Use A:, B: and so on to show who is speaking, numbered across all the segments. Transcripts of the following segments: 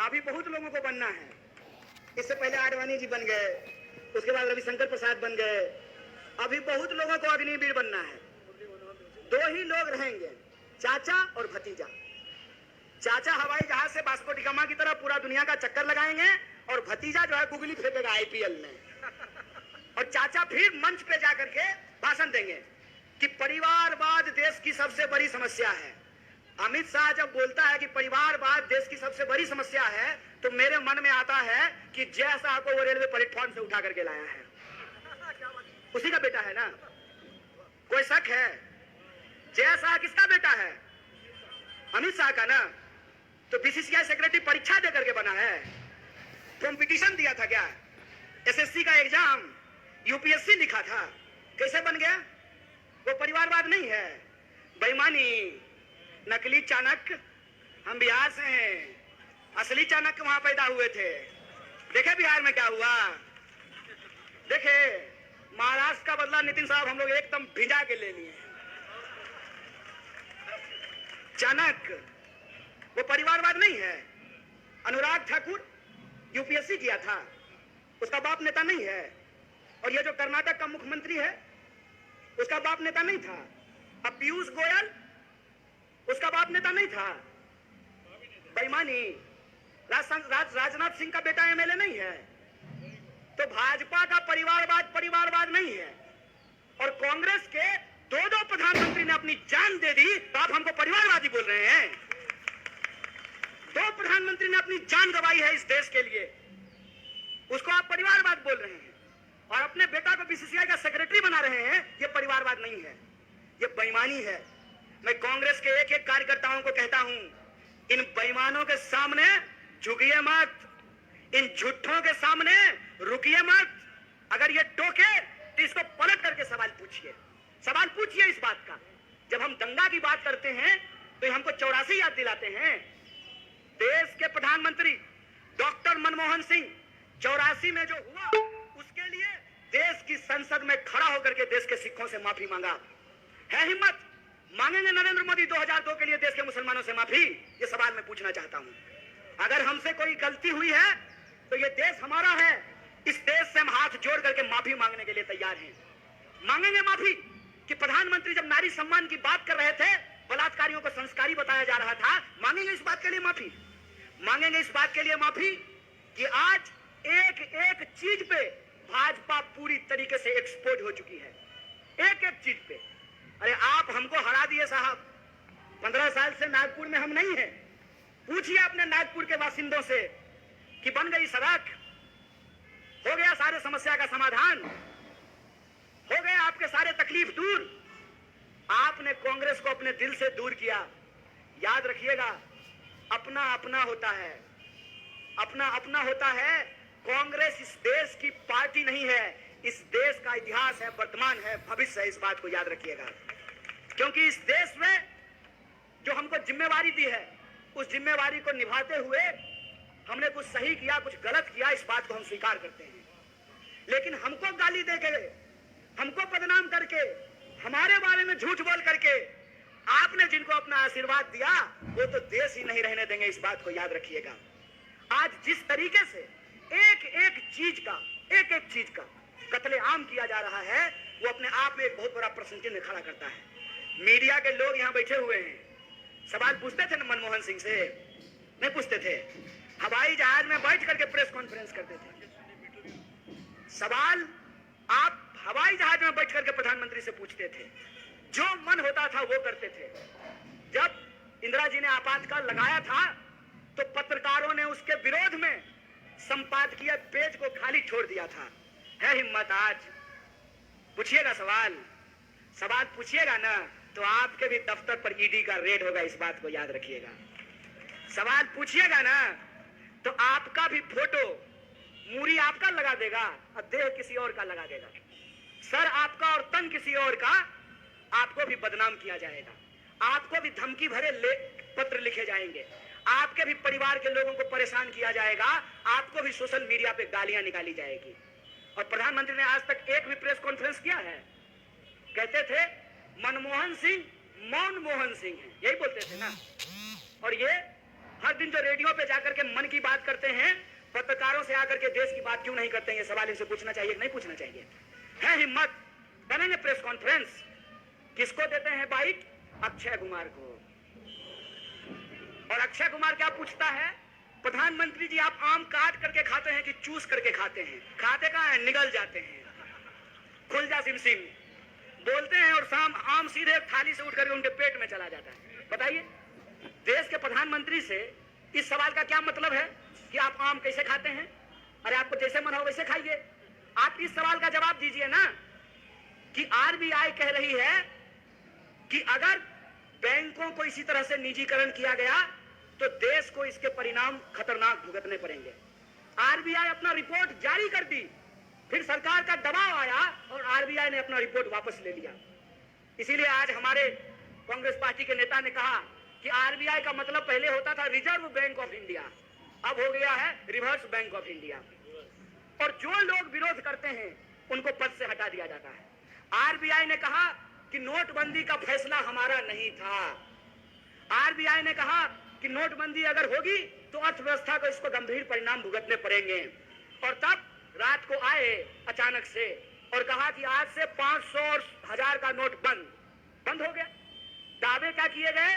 A: अभी बहुत लोगों को बनना है। इससे पहले आडवाणी जी बन गए, उसके बाद रविशंकर प्रसाद बन गए, अभी बहुत लोगों को अग्निवीर बनना है। दो ही लोग रहेंगे, चाचा और भतीजा। चाचा हवाई जहाज से वास्को डी गामा की तरह पूरा दुनिया का चक्कर लगाएंगे और भतीजा जो है गुगली फेंकेगा आईपीएल में। और चाचा फिर मंच पे जाकर के भाषण देंगे कि परिवारवाद देश की सबसे बड़ी समस्या है। अमित शाह जब बोलता है कि परिवारवाद देश की सबसे बड़ी समस्या है, तो मेरे मन में आता है कि जय शाह को वो रेलवे प्लेटफॉर्म से उठा करके लाया है, उसी का बेटा है ना, कोई शक है? जय शाह किसका बेटा है? अमित शाह का ना। तो बीसीसीआई सेक्रेटरी परीक्षा दे करके बना है, कंपटीशन दिया था क्या? एसएससी का एग्जाम यूपीएससी लिखा था, कैसे बन गया? वो परिवारवाद नहीं है, बेईमानी, नकली चाणक्य। हम बिहार से हैं, असली चाणक्य वहां पैदा हुए थे। देखे बिहार में क्या हुआ? देखे महाराष्ट्र का बदला नितिन साहब हम लोग एकदम भिजा के ले लिए। चाणक्य वो परिवारवाद नहीं है। अनुराग ठाकुर यूपीएससी किया था, उसका बाप नेता नहीं है। और ये जो कर्नाटक का मुख्यमंत्री है, उसका बाप नेता नहीं था। अब पीयूष गोयल, उसका बाप नेता नहीं था। बेईमानी। राजनाथ सिंह का बेटा एमएलए नहीं है। तो भाजपा का परिवारवाद नहीं है। और कांग्रेस के दो प्रधानमंत्री ने अपनी जान दे दी, तो आप हमको परिवारवादी बोल रहे हैं? दो प्रधानमंत्री ने अपनी जान गंवाई है इस देश के लिए, उसको आप परिवारवाद बोल रहे हैं। और अपने बेटा को बीसीसीआई का सेक्रेटरी बना रहे हैं। ये परिवारवाद नहीं है, ये बेईमानी है। मैं कांग्रेस के एक एक कार्यकर्ताओं को कहता हूं, इन बेईमानों के सामने झुकिए मत, इन झूठों के सामने रुकिए मत। अगर ये टोके तो इसको पलट करके सवाल पूछिए इस बात का। जब हम दंगा की बात करते हैं तो हमको 84 याद दिलाते हैं। देश के प्रधानमंत्री डॉक्टर मनमोहन सिंह 84 में जो हुआ, उसके लिए देश की संसद में खड़ा होकर के देश के सिखों से माफी मांगा। है हिम्मत? मांगेंगे नरेंद्र मोदी 2002 के लिए देश के मुसलमानों से माफी? ये सवाल मैं पूछना चाहता हूं। अगर हमसे कोई गलती हुई है तो ये देश हमारा है, इस देश से हम हाथ जोड़ करके माफी मांगने के लिए तैयार हैं। मांगेंगे माफी कि प्रधानमंत्री जब नारी सम्मान की बात कर रहे थे, बलात्कारियों को संस्कारी बताया जा रहा था, मांगेंगे इस बात के लिए माफी। मांगेंगे इस बात के लिए माफी कि आज एक एक चीज पे भाजपा पूरी तरीके से एक्सपोज हो चुकी है, एक एक चीज पे। अरे आप हमको हरा दिए साहब, 15 साल से नागपुर में हम नहीं हैं। पूछिए अपने नागपुर के बासिंदों से कि बन गई सड़क, हो गया सारे समस्या का समाधान, हो गया आपके सारे तकलीफ दूर। आपने कांग्रेस को अपने दिल से दूर किया। याद रखिएगा, अपना अपना होता है, अपना अपना होता है। कांग्रेस इस देश की पार्टी नहीं है, इस देश का इतिहास है, वर्तमान है, भविष्य है। इस बात को याद रखिएगा, क्योंकि इस देश में जो हमको जिम्मेवारी दी है, उस जिम्मेवारी को निभाते हुए हमने कुछ सही किया, कुछ गलत किया, इस बात को हम स्वीकार करते हैं। लेकिन हमको गाली देके, हमको बदनाम करके, हमारे बारे में झूठ बोल करके आपने जिनको अपना आशीर्वाद दिया, वो तो देश ही नहीं रहने देंगे। इस बात को याद रखिएगा। आज जिस तरीके से एक एक चीज का कत्लेआम किया जा रहा है, वो अपने आप में एक बहुत बड़ा प्रश्न चिन्ह खड़ा करता है। मीडिया के लोग यहाँ बैठे हुए हैं, सवाल पूछते थे ना मनमोहन सिंह से? नहीं पूछते थे। हवाई जहाज में बैठ करके प्रेस कॉन्फ्रेंस करते थे। सवाल आप हवाई जहाज में बैठ करके प्रधानमंत्री से पूछते थे, जो मन होता था वो करते थे। जब इंदिरा जी ने आपातकाल लगाया था, तो पत्रकारों ने उसके विरोध में संपादकीय पेज को खाली छोड़ दिया था। है हिम्मत? आज पूछिएगा सवाल पूछिएगा ना, तो आपके भी दफ्तर पर ईडी का रेड होगा। इस बात को याद रखिएगा। सवाल पूछिएगा ना, तो आपका भी फोटो मूरी आपका लगा देगा और देह किसी और का लगा देगा, सर आपका और तन किसी और का, आपको भी बदनाम किया जाएगा, आपको भी धमकी भरे पत्र लिखे जाएंगे, आपके भी परिवार के लोगों को परेशान किया जाएगा, आपको भी सोशल मीडिया पे गालियां निकाली जाएगी। और प्रधानमंत्री ने आज तक एक भी प्रेस कॉन्फ्रेंस किया है? कहते थे मनमोहन सिंह मौन मोहन सिंह है, यही बोलते थे ना। और ये हर दिन जो रेडियो पे जाकर के मन की बात करते हैं, पत्रकारों से आकर के देश की बात क्यों नहीं करते हैं? ये सवाल इनसे पूछना चाहिए कि नहीं पूछना चाहिए? है हिम्मत, करेंगे प्रेस कॉन्फ्रेंस। किसको देते हैं बाइट? अक्षय कुमार को। और अक्षय कुमार क्या पूछता है? प्रधानमंत्री जी आप आम काट करके खाते हैं कि चूस करके खाते हैं? खाते कहां है? निगल जाते हैं। खुल जा सिम सिम बोलते हैं और शाम आम सीधे थाली से उठ करके उनके पेट में चला जाता है। बताइए, देश के प्रधानमंत्री से इस सवाल का क्या मतलब है कि आप आम कैसे खाते हैं? अरे आपको जैसे मन हो वैसे खाइए। आप इस सवाल का जवाब दीजिए ना कि आरबीआई कह रही है कि अगर बैंकों को इसी तरह से निजीकरण किया गया तो देश को इसके परिणाम खतरनाक भुगतने पड़ेंगे। आरबीआई अपना रिपोर्ट जारी कर दी, फिर सरकार का दबाव आया और आरबीआई ने अपना रिपोर्ट वापस ले लिया। इसीलिए आज हमारे कांग्रेस पार्टी के नेता ने कहा कि आरबीआई का मतलब पहले होता था रिजर्व बैंक ऑफ इंडिया, अब हो गया है रिवर्स बैंक ऑफ इंडिया। और जो लोग विरोध करते हैं उनको पद से हटा दिया जाता है। आरबीआई ने कहा कि नोटबंदी का फैसला हमारा नहीं था। आरबीआई ने कहा कि नोटबंदी अगर होगी तो अर्थव्यवस्था को इसको गंभीर परिणाम भुगतने पड़ेंगे। और तब रात को आए अचानक से और कहा कि आज से 500 और 1000 का नोट बंद हो गया। दावे क्या किए गए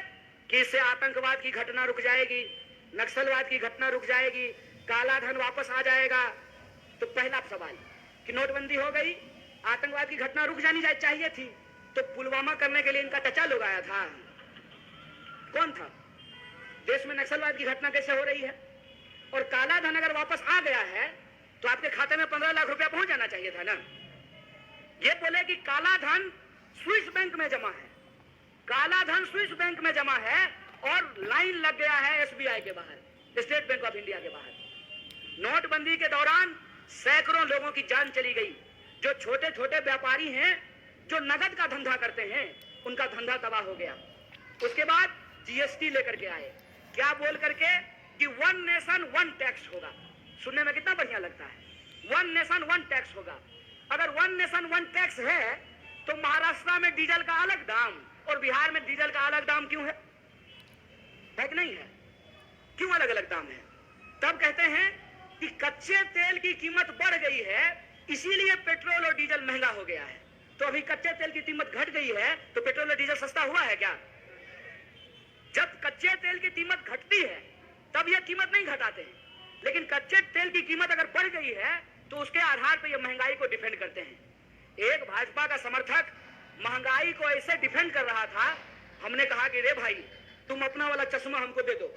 A: कि इससे आतंकवाद की घटना रुक जाएगी, नक्सलवाद की घटना रुक जाएगी, काला धन वापस आ जाएगा। तो पहला सवाल कि नोटबंदी हो गई, आतंकवाद की घटना रुक जानी चाहिए थी, तो पुलवामा करने के लिए इनका चचा लोग आया था। कौन था? देश में नक्सलवाद की घटना कैसे हो रही है? और काला धन अगर वापस आ गया है तो आपके खाते में 15 लाख रुपया पहुंच जाना चाहिए था ना। ये बोले कि काला धन स्विस बैंक में जमा है, काला धन स्विस बैंक में जमा है और लाइन लग गया है एसबीआई के बाहर, स्टेट बैंक ऑफ इंडिया के बाहर। नोटबंदी के दौरान सैकड़ों लोगों की जान चली गई। जो छोटे छोटे व्यापारी हैं, जो नगद का धंधा करते हैं, उनका धंधा तबाह हो गया। उसके बाद जीएसटी लेकर के आए, क्या बोल करके कि 1 नेशन 1 टैक्स होगा। सुनने में कितना बढ़िया लगता है, 1 नेशन 1 टैक्स होगा। अगर 1 नेशन 1 टैक्स है तो महाराष्ट्र में डीजल का अलग दाम और बिहार में डीजल का अलग दाम क्यों है कि नहीं है? क्यों अलग अलग दाम है? तब कहते हैं कि कच्चे तेल की कीमत बढ़ गई है, इसीलिए पेट्रोल और डीजल महंगा हो गया है। तो अभी कच्चे तेल की कीमत घट गई है तो पेट्रोल और डीजल सस्ता हुआ है क्या? जब कच्चे तेल की कीमत घटती है तब यह कीमत नहीं घटाते हैं, लेकिन कच्चे तेल की कीमत अगर बढ़ गई है तो उसके आधार पर यह महंगाई को डिफेंड करते हैं। एक भाजपा का समर्थक महंगाई को ऐसे डिफेंड कर रहा था, हमने कहा कि रे भाई तुम अपना वाला चश्मा हमको दे दो,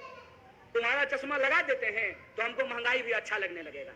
A: तुम्हारा चश्मा लगा देते हैं तो हमको महंगाई भी अच्छा लगने लगेगा।